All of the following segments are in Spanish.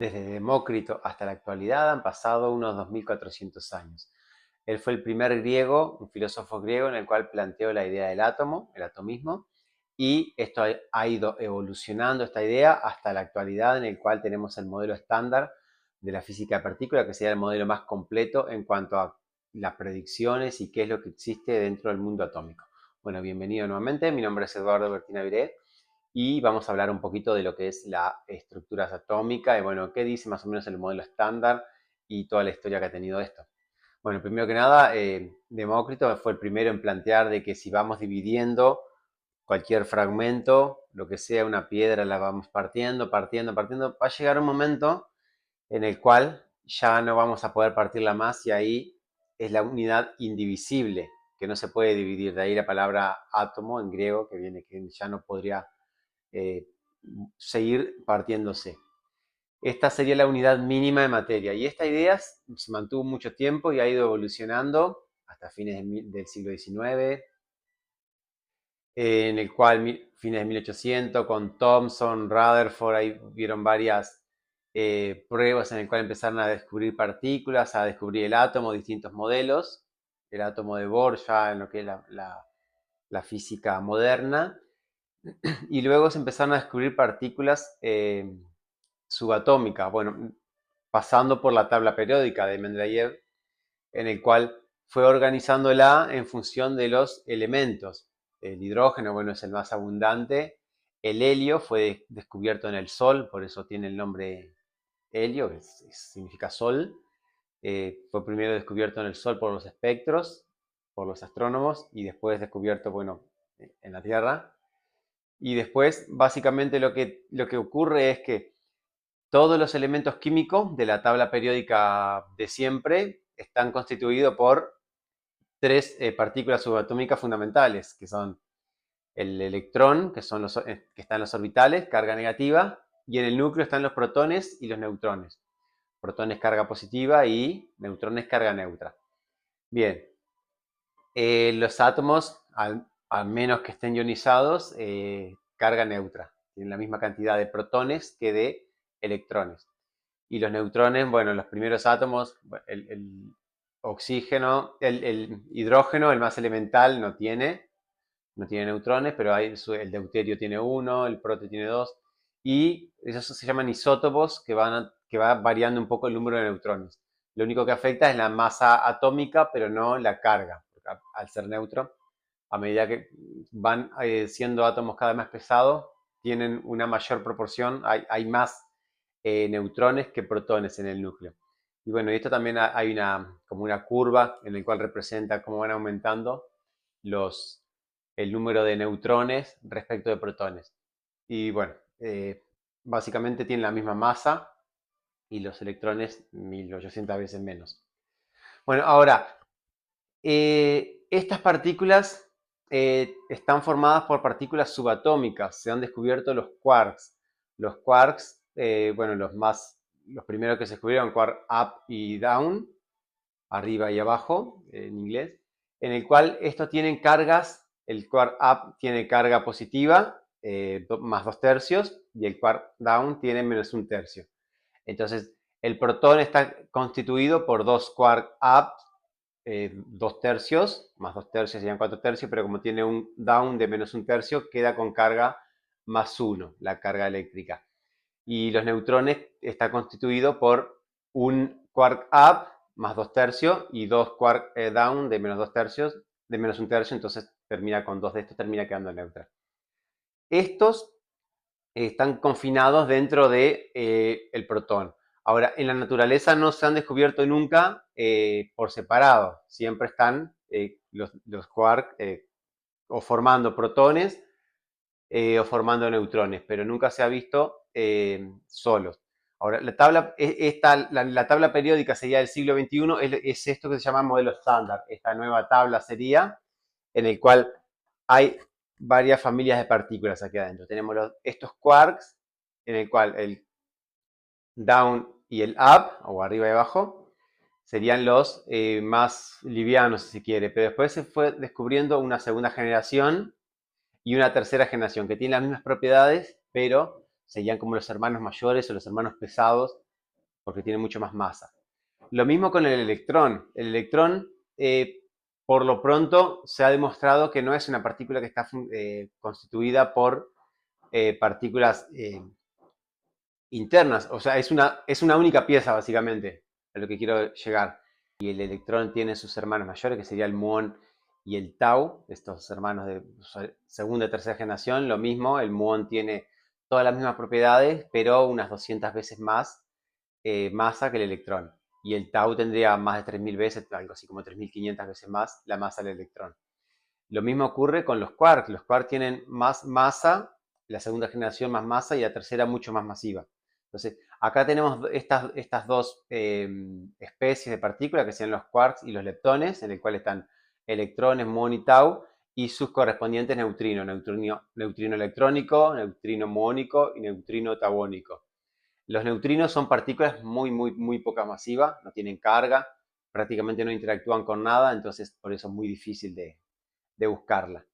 Desde Demócrito hasta la actualidad han pasado unos 2400 años. Él fue el primer griego, un filósofo griego, en el cual planteó la idea del átomo, el atomismo, y esto ha ido evolucionando esta idea hasta la actualidad, en el cual tenemos el modelo estándar de la física de partículas, que sería el modelo más completo en cuanto a las predicciones y qué es lo que existe dentro del mundo atómico. Bueno, bienvenido nuevamente, mi nombre es Eduardo Bertina Viré y vamos a hablar un poquito de lo que es la estructura atómica y bueno, qué dice más o menos el modelo estándar y toda la historia que ha tenido esto. Bueno, primero que nada, Demócrito fue el primero en plantear de que si vamos dividiendo cualquier fragmento, lo que sea una piedra, la vamos partiendo, va a llegar un momento en el cual ya no vamos a poder partirla más y ahí es la unidad indivisible, que no se puede dividir. De ahí la palabra átomo en griego, que viene que ya no podría eh, seguir partiéndose. Esta sería la unidad mínima de materia y esta idea se mantuvo mucho tiempo y ha ido evolucionando hasta fines del siglo XIX, en el cual fines de 1800 con Thomson, Rutherford, ahí vieron varias pruebas en el cual empezaron a descubrir partículas, a descubrir el átomo, distintos modelos, el átomo de Bohr ya en lo que es la física moderna, y luego se empezaron a descubrir partículas subatómicas, bueno, pasando por la tabla periódica de Mendeleev, en el cual fue organizándola en función de los elementos. El hidrógeno, bueno, es el más abundante. El helio fue descubierto en el Sol, por eso tiene el nombre helio, que significa Sol. Fue primero descubierto en el Sol por los espectros, por los astrónomos, y después descubierto, bueno, en la Tierra. Y después, básicamente, lo que ocurre es que todos los elementos químicos de la tabla periódica de siempre están constituidos por tres partículas subatómicas fundamentales, que son el electrón, que están en los orbitales, carga negativa, y en el núcleo están los protones y los neutrones. Protones carga positiva y neutrones carga neutra. Bien, los átomos, al menos que estén ionizados, carga neutra. Tienen la misma cantidad de protones que de electrones. Y los neutrones, bueno, los primeros átomos, el oxígeno, el hidrógeno, el más elemental, no tiene neutrones, pero el deuterio tiene uno, el proteo tiene dos, y esos se llaman isótopos que va variando un poco el número de neutrones. Lo único que afecta es la masa atómica, pero no la carga, porque al ser neutro, a medida que van siendo átomos cada vez más pesados, tienen una mayor proporción, hay más neutrones que protones en el núcleo. Y bueno, esto también hay como una curva en la cual representa cómo van aumentando el número de neutrones respecto de protones. Y bueno, básicamente tienen la misma masa y los electrones 1800 veces menos. Bueno, ahora, estas partículas están formadas por partículas subatómicas. Se han descubierto los quarks. Los quarks, bueno, los primeros que se descubrieron, quark up y down, arriba y abajo, en inglés, en el cual estos tienen cargas. El quark up tiene carga positiva, más 2 tercios, y el quark down tiene menos 1 tercio. Entonces, el protón está constituido por dos quark up, 2 tercios, más 2 tercios serían 4 tercios, pero como tiene un down de menos 1 tercio, queda con carga más 1, la carga eléctrica. Y los neutrones está constituido por un quark up más 2 tercios y dos quark down de menos 2 tercios, de menos 1 tercio, entonces termina con dos de estos, termina quedando neutra. Estos están confinados dentro de el protón. Ahora, en la naturaleza no se han descubierto nunca por separado. Siempre están los quarks o formando protones o formando neutrones, pero nunca se ha visto solos. Ahora, la tabla periódica sería del siglo XXI, es esto que se llama modelo estándar. Esta nueva tabla sería en el cual hay varias familias de partículas aquí adentro. Tenemos estos quarks, en el cual el down y el up, o arriba y abajo, serían los más livianos, si se quiere. Pero después se fue descubriendo una segunda generación y una tercera generación que tienen las mismas propiedades, pero serían como los hermanos mayores o los hermanos pesados porque tiene mucho más masa. Lo mismo con el electrón. El electrón, por lo pronto, se ha demostrado que no es una partícula que está constituida por partículas internas. O sea, es una única pieza, básicamente, a lo que quiero llegar. Y el electrón tiene sus hermanos mayores, que sería el muón y el tau, estos hermanos de segunda y tercera generación. Lo mismo, el muón tiene todas las mismas propiedades, pero unas 200 veces más masa que el electrón. Y el tau tendría más de 3000 veces, algo así como 3500 veces más la masa del electrón. Lo mismo ocurre con los quarks. Los quarks tienen más masa, la segunda generación más masa y la tercera mucho más masiva. Entonces, acá tenemos estas dos especies de partículas que sean los quarks y los leptones, en el cual están electrones, muón y tau, y sus correspondientes neutrinos, neutrino electrónico, neutrino muónico y neutrino tauónico. Los neutrinos son partículas muy poca masivas, no tienen carga, prácticamente no interactúan con nada, entonces por eso es muy difícil de buscarla.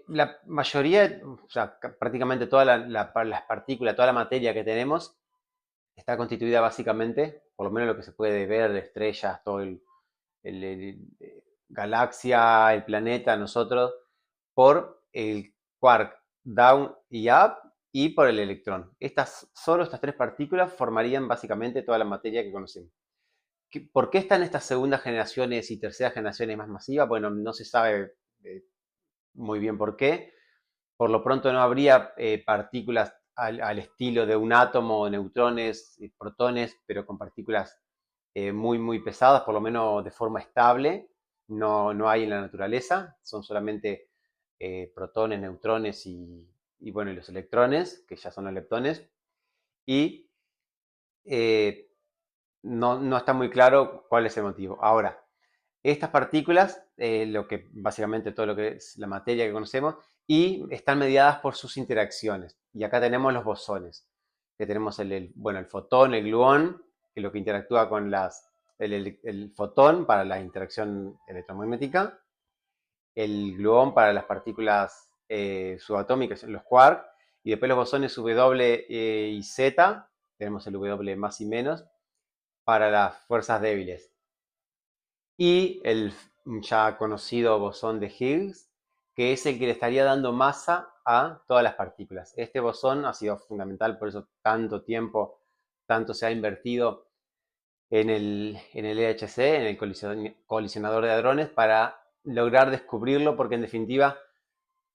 La mayoría, o sea, prácticamente todas las partículas, toda la materia que tenemos está constituida básicamente, por lo menos lo que se puede ver de estrellas, todo galaxia, el planeta, nosotros, por el quark down y up y por el electrón. Solo estas tres partículas formarían básicamente toda la materia que conocemos. ¿Por qué están estas segundas generaciones y terceras generaciones más masivas? Bueno, no se sabe muy bien por qué. Por lo pronto no habría partículas al estilo de un átomo, neutrones, protones, pero con partículas muy pesadas, por lo menos de forma estable. No hay en la naturaleza, son solamente protones, neutrones bueno, y los electrones, que ya son los leptones. Y no está muy claro cuál es el motivo. Ahora, estas partículas, básicamente todo lo que es la materia que conocemos, y están mediadas por sus interacciones. Y acá tenemos los bosones, que tenemos bueno, el fotón, el gluón, que es lo que interactúa con el fotón para la interacción electromagnética, el gluón para las partículas subatómicas, los quarks, y después los bosones W y Z, tenemos el W más y menos, para las fuerzas débiles. Y el ya conocido bosón de Higgs, que es el que le estaría dando masa a todas las partículas. Este bosón ha sido fundamental, por eso tanto tiempo, tanto se ha invertido en el LHC, en el colisionador de hadrones, para lograr descubrirlo, porque en definitiva,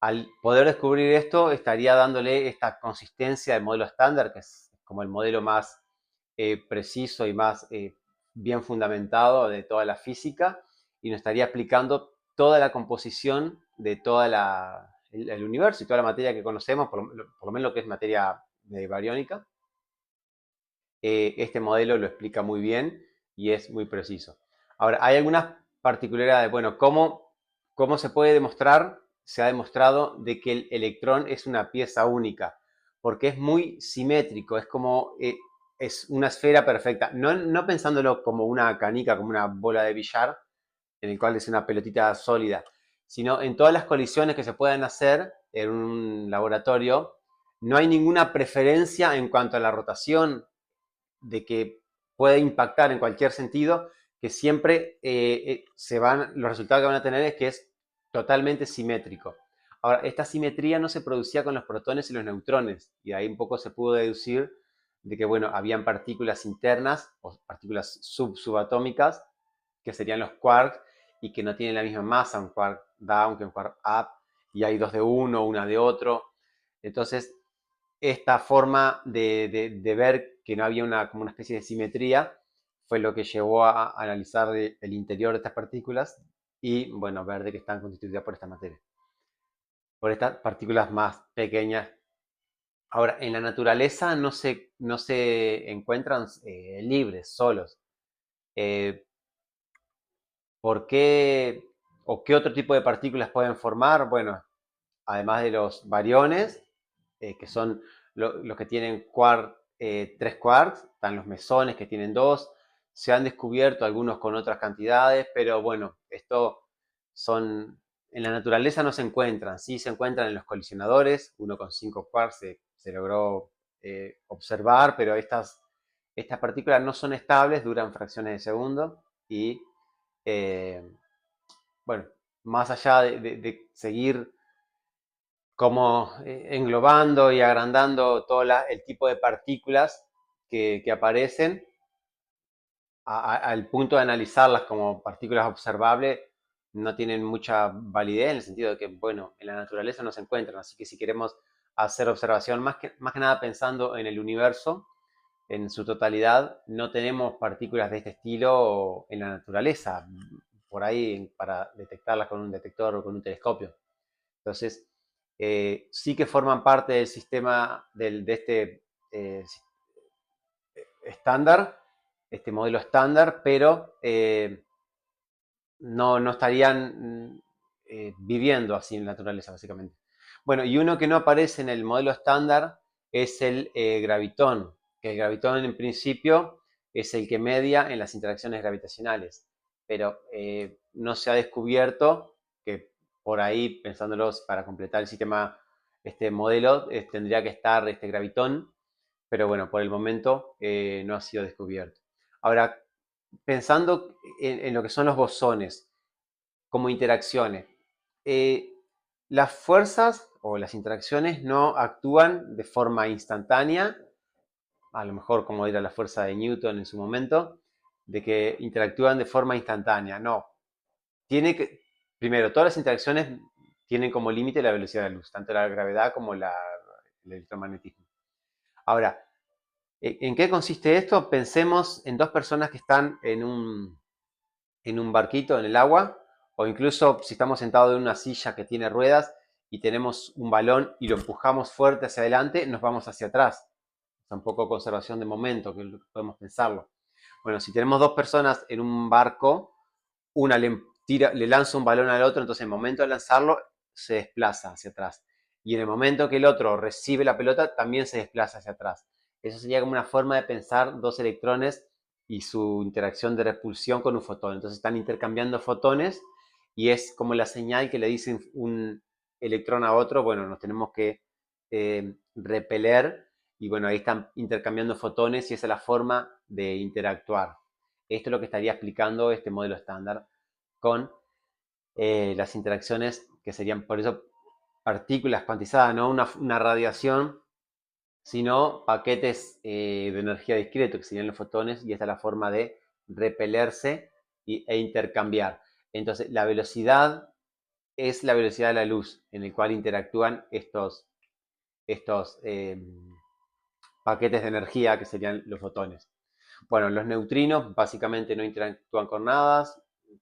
al poder descubrir esto, estaría dándole esta consistencia del modelo estándar, que es como el modelo más preciso y más bien fundamentado de toda la física, y nos estaría explicando toda la composición de todo el universo y toda la materia que conocemos, por lo menos lo que es materia bariónica. Este modelo lo explica muy bien y es muy preciso. Ahora, hay algunas particularidades. Bueno, ¿cómo se puede demostrar? Se ha demostrado de que el electrón es una pieza única, porque es muy simétrico, es una esfera perfecta. No pensándolo como una canica, como una bola de billar, en el cual es una pelotita sólida, sino en todas las colisiones que se puedan hacer en un laboratorio, no hay ninguna preferencia en cuanto a la rotación de que puede impactar en cualquier sentido, que siempre los resultados que van a tener es que es totalmente simétrico. Ahora, esta simetría no se producía con los protones y los neutrones, y ahí un poco se pudo deducir de que, bueno, habían partículas internas o partículas subatómicas, que serían los quarks, y que no tienen la misma masa, un quark down que un quark up, y hay dos de uno, una de otro. Entonces, esta forma de ver que no había como una especie de simetría fue lo que llevó a analizar el interior de estas partículas y, bueno, ver de que están constituidas por esta materia, por estas partículas más pequeñas. Ahora, en la naturaleza no se encuentran libres, solos. Eh, ¿Por qué o qué otro tipo de partículas pueden formar? Bueno, además de los bariones, que son los que tienen tres quarks, están los mesones que tienen dos, se han descubierto algunos con otras cantidades, pero bueno, en la naturaleza no se encuentran, sí se encuentran en los colisionadores, uno con 5 quarks se logró observar, pero estas partículas no son estables, duran fracciones de segundo y, bueno, más allá de seguir como englobando y agrandando todo el tipo de partículas que aparecen, al punto de analizarlas como partículas observables, no tienen mucha validez en el sentido de que, bueno, en la naturaleza no se encuentran. Así que si queremos hacer observación, más que nada pensando en el universo, en su totalidad, no tenemos partículas de este estilo en la naturaleza, por ahí para detectarlas con un detector o con un telescopio. Entonces, sí que forman parte del sistema de este estándar, este modelo estándar, pero no estarían viviendo así en la naturaleza, básicamente. Bueno, y uno que no aparece en el modelo estándar es el gravitón, que el gravitón en principio es el que media en las interacciones gravitacionales, pero no se ha descubierto que por ahí, pensándolos para completar el sistema, este modelo, tendría que estar este gravitón, pero bueno, por el momento no ha sido descubierto. Ahora, pensando en lo que son los bosones como interacciones, eh, las fuerzas o las interacciones no actúan de forma instantánea, a lo mejor como era la fuerza de Newton en su momento, de que interactúan de forma instantánea. No, primero, todas las interacciones tienen como límite la velocidad de la luz, tanto la gravedad como el electromagnetismo. Ahora, ¿en qué consiste esto? Pensemos en dos personas que están en un barquito en el agua, o incluso si estamos sentados en una silla que tiene ruedas y tenemos un balón y lo empujamos fuerte hacia adelante, nos vamos hacia atrás. Es un poco conservación de momento, que podemos pensarlo. Bueno, si tenemos dos personas en un barco, una le lanza un balón al otro, entonces en el momento de lanzarlo se desplaza hacia atrás. Y en el momento que el otro recibe la pelota, también se desplaza hacia atrás. Eso sería como una forma de pensar dos electrones y su interacción de repulsión con un fotón. Entonces están intercambiando fotones y es como la señal que le dicen un electrón a otro, bueno, nos tenemos que repeler y bueno, ahí están intercambiando fotones y esa es la forma de interactuar. Esto es lo que estaría explicando este modelo estándar con las interacciones que serían, por eso, partículas cuantizadas, no una radiación, sino paquetes de energía discreto, que serían los fotones, y esta es la forma de repelerse e intercambiar. Entonces, la velocidad es la velocidad de la luz, en el cual interactúan estos paquetes de energía, que serían los fotones. Bueno, los neutrinos básicamente no interactúan con nada.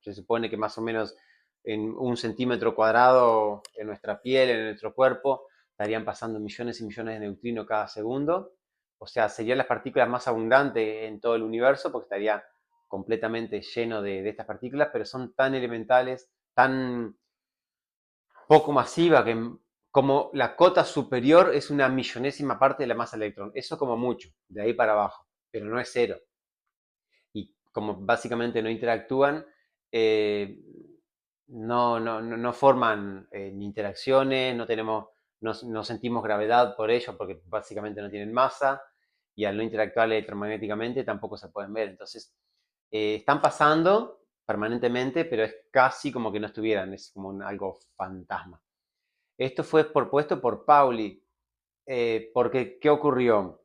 Se supone que más o menos en 1 centímetro cuadrado en nuestra piel, en nuestro cuerpo, estarían pasando millones y millones de neutrinos cada segundo. O sea, serían las partículas más abundantes en todo el universo porque estaría completamente lleno de estas partículas, pero son tan elementales, tan poco masiva que como la cota superior es una millonésima parte de la masa de electrón. Eso como mucho, de ahí para abajo, pero no es cero. Y como básicamente no interactúan, eh, no forman ni interacciones, no sentimos gravedad por ello porque básicamente no tienen masa y al no interactuar electromagnéticamente tampoco se pueden ver. Entonces, están pasando permanentemente, pero es casi como que no estuvieran, es como algo fantasma. Esto fue propuesto por Pauli, porque ¿qué ocurrió?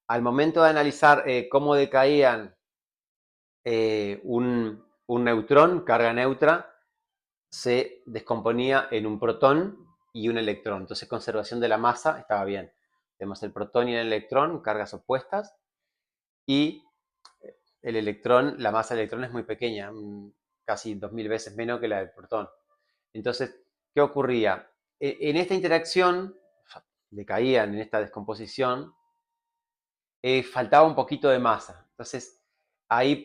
Al momento de analizar cómo decaían un neutrón, carga neutra, se descomponía en un protón y un electrón. Entonces, conservación de la masa estaba bien. Tenemos el protón y el electrón, cargas opuestas, y el electrón, la masa del electrón es muy pequeña, casi 2000 veces menos que la del protón. Entonces, ¿qué ocurría? En esta interacción, decaían en esta descomposición, faltaba un poquito de masa. Entonces, ahí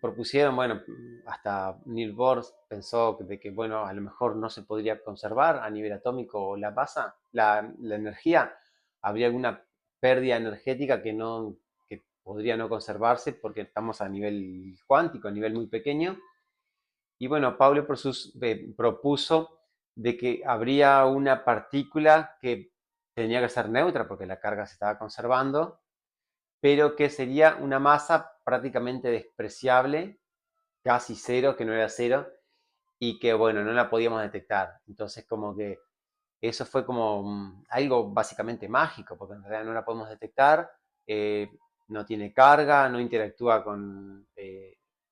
propusieron, bueno, hasta Neil Bohr pensó de que, bueno, a lo mejor no se podría conservar a nivel atómico la masa, la energía. Habría alguna pérdida energética que podría no conservarse porque estamos a nivel cuántico, a nivel muy pequeño. Y bueno, Pauli propuso de que habría una partícula que tenía que ser neutra porque la carga se estaba conservando pero que sería una masa prácticamente despreciable, casi cero, que no era cero, y que bueno, no la podíamos detectar. Entonces como que eso fue como algo básicamente mágico, porque en realidad no la podemos detectar, eh, no tiene carga, no interactúa con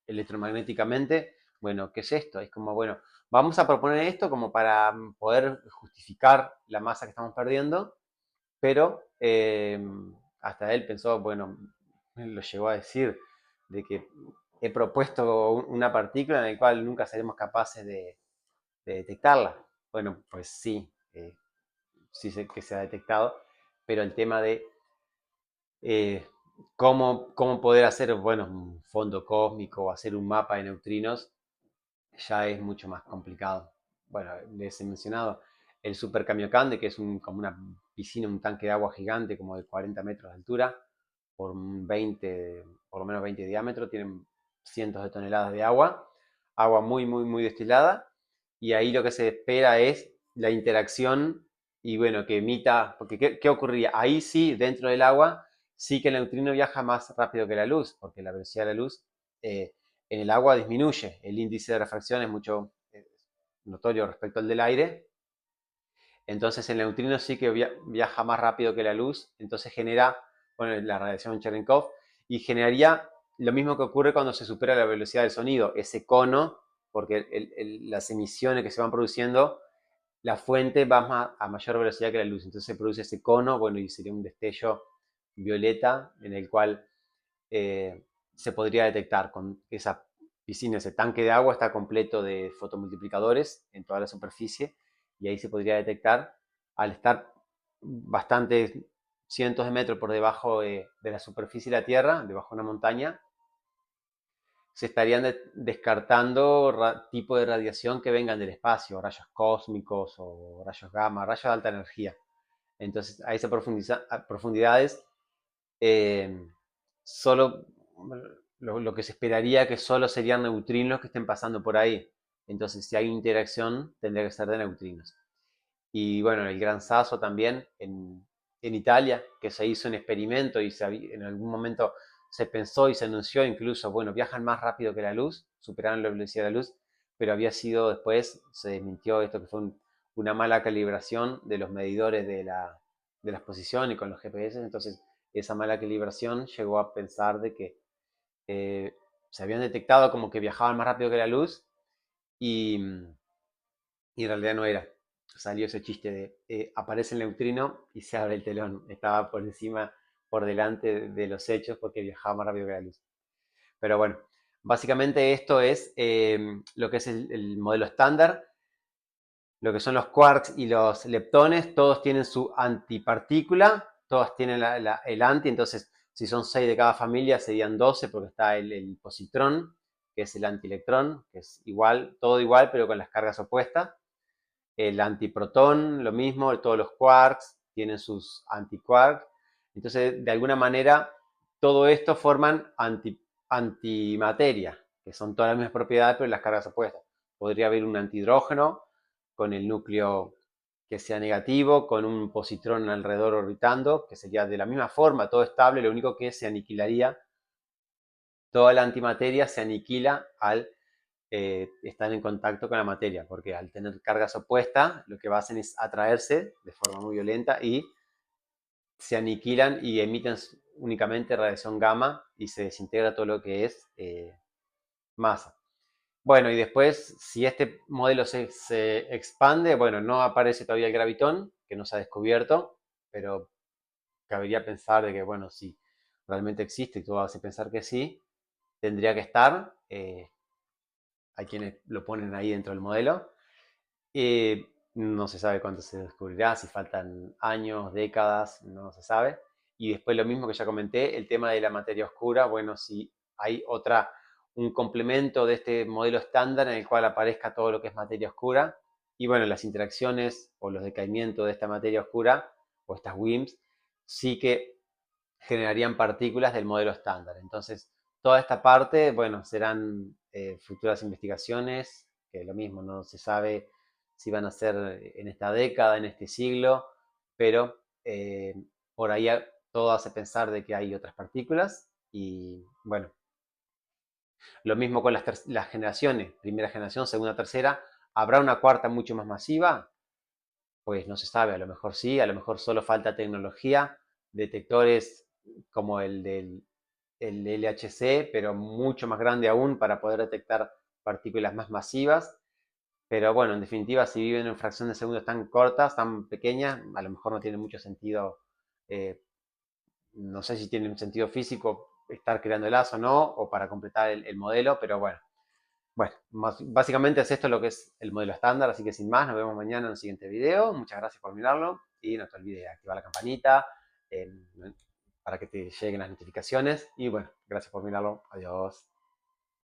electromagnéticamente. Bueno, ¿qué es esto? Es como, bueno, vamos a proponer esto como para poder justificar la masa que estamos perdiendo, pero hasta él pensó, bueno, lo llegó a decir, de que he propuesto una partícula en la cual nunca seremos capaces de detectarla. Bueno, pues sí, sí sé que se ha detectado, pero el tema de eh, cómo poder hacer, bueno, un fondo cósmico o hacer un mapa de neutrinos ya es mucho más complicado. Bueno, les he mencionado el Super Kamiokande, que es como una piscina, un tanque de agua gigante, como de 40 metros de altura, por 20, por lo menos 20 de diámetro, tienen cientos de toneladas de agua, agua muy, muy, muy destilada, y ahí lo que se espera es la interacción y bueno, que emita, porque ¿qué ocurría? Ahí sí, dentro del agua, sí que el neutrino viaja más rápido que la luz, porque la velocidad de la luz en el agua disminuye, el índice de refracción es mucho notorio respecto al del aire, entonces el neutrino sí que viaja más rápido que la luz, entonces genera, bueno, la radiación Cherenkov, y generaría lo mismo que ocurre cuando se supera la velocidad del sonido, ese cono, porque las emisiones que se van produciendo, la fuente va a mayor velocidad que la luz, entonces se produce ese cono, bueno, y sería un destello violeta en el cual se podría detectar con esa piscina, ese tanque de agua está completo de fotomultiplicadores en toda la superficie y ahí se podría detectar al estar bastantes cientos de metros por debajo de la superficie de la Tierra, debajo de una montaña, se estarían descartando tipos de radiación que vengan del espacio, rayos cósmicos o rayos gamma, rayos de alta energía. Entonces, a esas profundidades, eh, solo lo que se esperaría que solo serían neutrinos que estén pasando por ahí. Entonces, si hay interacción, tendría que ser de neutrinos. Y bueno, el Gran Sasso también en Italia, que se hizo un experimento y en algún momento se pensó y se anunció incluso, bueno, viajan más rápido que la luz, superaron la velocidad de la luz, pero había sido después, se desmintió esto que fue una mala calibración de los medidores de las posiciones con los GPS, entonces esa mala calibración llegó a pensar de que se habían detectado como que viajaban más rápido que la luz y, y en realidad no era. Salió ese chiste de aparece el neutrino y se abre el telón. Estaba por encima, por delante de los hechos porque viajaba más rápido que la luz. Pero bueno, básicamente esto es lo que es el modelo estándar. Lo que son los quarks y los leptones, todos tienen su antipartícula, todos tienen el anti, entonces si son 6 de cada familia serían 12 porque está el positrón, que es el antielectrón, que es igual, todo igual pero con las cargas opuestas. El antiprotón, lo mismo, todos los quarks tienen sus antiquarks. Entonces, de alguna manera, todo esto forman antimateria, que son todas las mismas propiedades, pero las cargas opuestas. Podría haber un antihidrógeno con el núcleo que sea negativo, con un positrón alrededor orbitando, que sería de la misma forma, todo estable, lo único que se aniquilaría, toda la antimateria se aniquila al estar en contacto con la materia, porque al tener cargas opuestas, lo que hacen es atraerse de forma muy violenta y se aniquilan y emiten únicamente radiación gamma y se desintegra todo lo que es masa. Bueno, y después, si este modelo se expande, bueno, no aparece todavía el gravitón, que no se ha descubierto, pero cabería pensar de que, bueno, si realmente existe y todo hace pensar que sí, tendría que estar. Hay quienes lo ponen ahí dentro del modelo. No se sabe cuánto se descubrirá, si faltan años, décadas, no se sabe. Y después lo mismo que ya comenté, el tema de la materia oscura, bueno, si hay un complemento de este modelo estándar en el cual aparezca todo lo que es materia oscura, y bueno, las interacciones o los decaimientos de esta materia oscura, o estas WIMPs, sí que generarían partículas del modelo estándar. Entonces, toda esta parte, bueno, serán futuras investigaciones, que lo mismo, no se sabe si van a ser en esta década, en este siglo, pero por ahí todo hace pensar de que hay otras partículas y bueno, lo mismo con las generaciones, primera generación, segunda, tercera. ¿Habrá una cuarta mucho más masiva? Pues no se sabe, a lo mejor sí, a lo mejor solo falta tecnología, detectores como el LHC, pero mucho más grande aún para poder detectar partículas más masivas. Pero bueno, en definitiva, si viven en fracciones de segundos tan cortas, tan pequeñas, a lo mejor no tiene mucho sentido, eh, no sé si tiene un sentido físico estar creando el o no, o para completar el modelo, pero bueno. Bueno, básicamente es esto lo que es el modelo estándar, así que sin más, nos vemos mañana en el siguiente video. Muchas gracias por mirarlo y no te olvides de activar la campanita eh, para que te lleguen las notificaciones. Y bueno, gracias por mirarlo. Adiós.